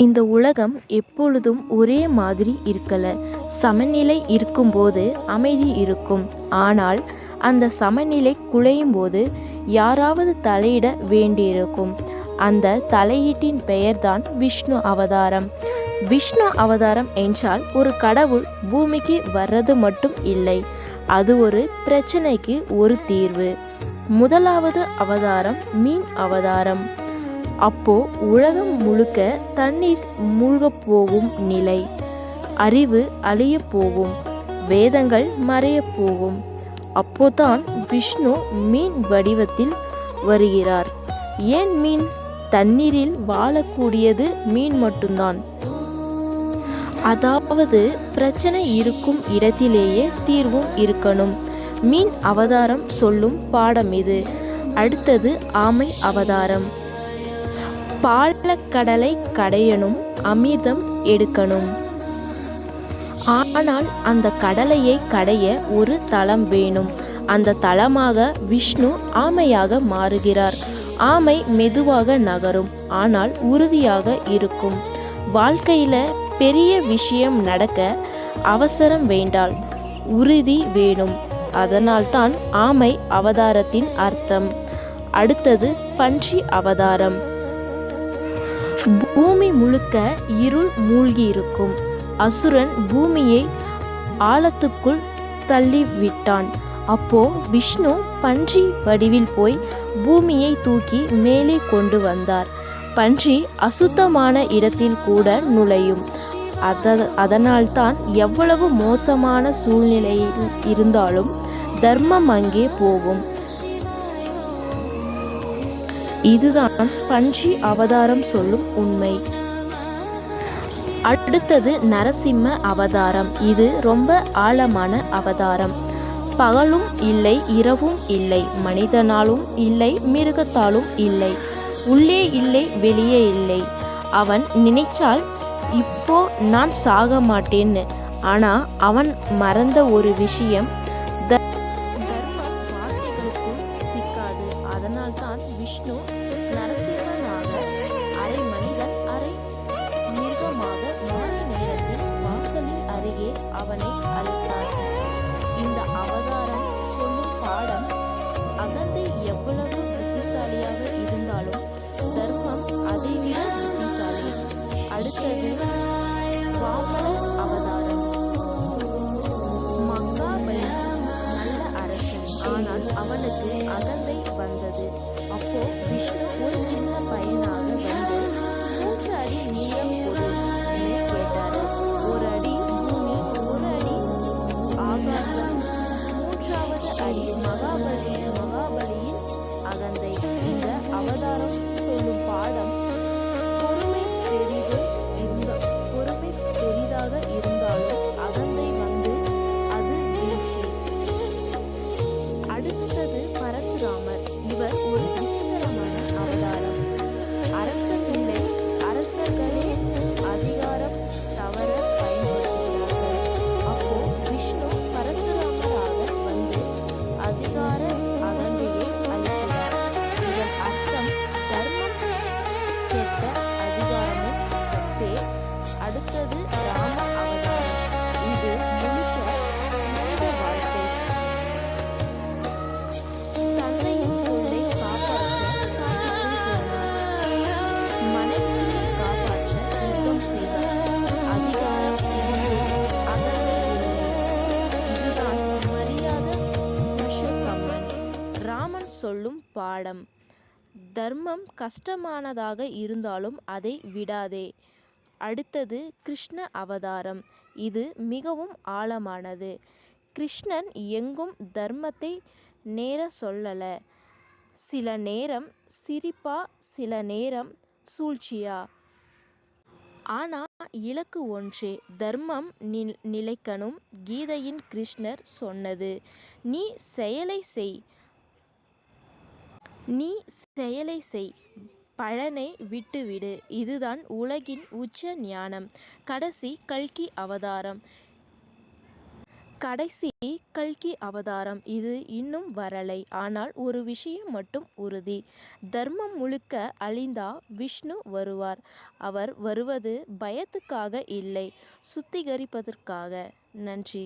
இந்த உலகம் எப்பொழுதும் ஒரே மாதிரி இருக்கல. சமநிலை இருக்கும்போது அமைதி இருக்கும். ஆனால் அந்த சமநிலை குலையும்போது யாராவது தலையிட வேண்டியிருக்கும். அந்த தலையீட்டின் பெயர்தான் விஷ்ணு அவதாரம். விஷ்ணு அவதாரம் என்றால் ஒரு கடவுள் பூமிக்கு வர்றது மட்டும் இல்லை, அது ஒரு பிரச்சனைக்கு ஒரு தீர்வு. முதலாவது அவதாரம் மீன் அவதாரம். அப்போ உலகம் முழுக்க தண்ணீர் மூழ்கப் போகும் நிலை, அறிவு அழியப் போகும், வேதங்கள் மறையப் போகும். அப்போதான் விஷ்ணு மீன் வடிவத்தில் வருகிறார். ஏன் மீன்? தண்ணீரில் வாழக்கூடியது மீன் மட்டும்தான். அதாவது பிரச்சனை இருக்கும் இடத்திலேயே தீர்வும் இருக்கணும். மீன் அவதாரம் சொல்லும் பாடம் இது. அடுத்தது ஆமை அவதாரம். பாலக்கடலை கடையணும், அமிர்தம் எடுக்கணும். ஆனால் அந்த கடலையை கடைய ஒரு தளம் வேணும். அந்த தளமாக விஷ்ணு ஆமையாக மாறுகிறார். ஆமை மெதுவாக நகரும், ஆனால் உறுதியாக இருக்கும். வாழ்க்கையில பெரிய விஷயம் நடக்க அவசரம் வேண்டால் உறுதி வேணும். அதனால்தான் ஆமை அவதாரத்தின் அர்த்தம். அடுத்தது பன்றி அவதாரம். பூமி முழுக்க இருள் மூழ்கி இருக்கும். அசுரன் பூமியை ஆழத்துக்குள் தள்ளிவிட்டான். அப்போ விஷ்ணு பன்றி வடிவில் போய் பூமியை தூக்கி மேலே கொண்டு வந்தார். பன்றி அசுத்தமான இடத்தில் கூட நுழையும். அதனால்தான் எவ்வளவு மோசமான சூழ்நிலையில் இருந்தாலும் தர்மம் அங்கே போகும். இதுதான் பன்றி அவதாரம் சொல்லும் உண்மை. அடுத்தது நரசிம்ம அவதாரம். இது ரொம்ப ஆழமான அவதாரம். பகலும் இல்லை, இரவும் இல்லை, மனிதனாலும் இல்லை, மிருகத்தாலும் இல்லை, உள்ளே இல்லை, வெளியே இல்லை. அவன் நினைச்சால் இப்போ நான் சாக மாட்டேன்னு. ஆனா அவன் மறந்த ஒரு விஷயம், தர்மம் வார்த்தைகளுக்குள் சிக்காது. அதனால்தான் விஷ்ணு நரசிம்மனாக அரை மனிதன் அரை மிருகமாக மாலை நேரத்தில் வாசலின் அருகே அவனை அழைத்தார். இந்த அவதாரம் சொல்லும் பாடம், அகந்தை எவ்வளவு புத்திசாலியாக இருந்தாலும் தர்மம் அதைவிட புத்திசாலி. அடுத்தது வாமன அவதாரம். மகாபலி நல்ல அரசன், ஆனால் அவனுக்கு அகந்தை வந்தது. அப்போ விஷ்ணு ஒரு சின்ன பையனாக வந்து 3 அடி நீளம் கொடு கேட்டாரு. 1 அடி பூமி, 1 அடி ஆகாசம், 3வது அடி மகாபலியின் அகந்தை. இந்த அவதாரம் சொல்லும் பாடம், பொறுமை பெரிதாக இருந்தாலும் அகந்தை வந்து அது வீழ்ச்சி. அடுத்தது பரசுராமர். இவர் ஒரு விசித்திரமான அவதாரம். அரசன் இல்லை, அரசர்களே அதிகாரம் தவற பயன்படுத்துகிறார்கள். அப்போ விஷ்ணு பரசுராமராக வந்து அதிகார அகந்தையை அளிக்கிறார். இதன் அர்த்தம் தர்மம் கெட்ட அதிகாரமும் கெட்டே. அடுத்தது ராம அவதாரம். இது முழுக்க மனித வாழ்க்கை. தந்தையின் சொல்லை காப்பாற்ற காட்டுக்குள் போனார். மனைவியை காப்பாற்ற யுத்தம் செய்தார். அதிகாரம் இருந்தும் அகந்தை இல்லை. இதுதான் மரியாத புருஷோத்தமன். ராமன் சொல்லும் பாடம், தர்மம் கஷ்டமானதாக இருந்தாலும் அதை விடாதே. அடுத்தது கிருஷ்ண அவதாரம். இது மிகவும் ஆழமானது. கிருஷ்ணன் எங்கும் தர்மத்தை நேர சொல்லல. சில நேரம் சிரிப்பா, சில நேரம் சூழ்ச்சியா. ஆனா இலக்கு ஒன்றே, தர்மம் நிலைக்கணும். கீதையின் கிருஷ்ணர் சொன்னது, நீ செயலை செய், பலனை விட்டுவிடு. இதுதான் உலகின் உச்ச ஞானம். கடைசி கல்கி அவதாரம். கடைசி கல்கி அவதாரம். இது இன்னும் வரலை. ஆனால் ஒரு விஷயம் மட்டும் உறுதி. தர்மம் முழுக்க அழிந்தா விஷ்ணு வருவார். அவர் வருவது பயத்துக்காக இல்லை, சுத்திகரிப்பதற்காக. நன்றி.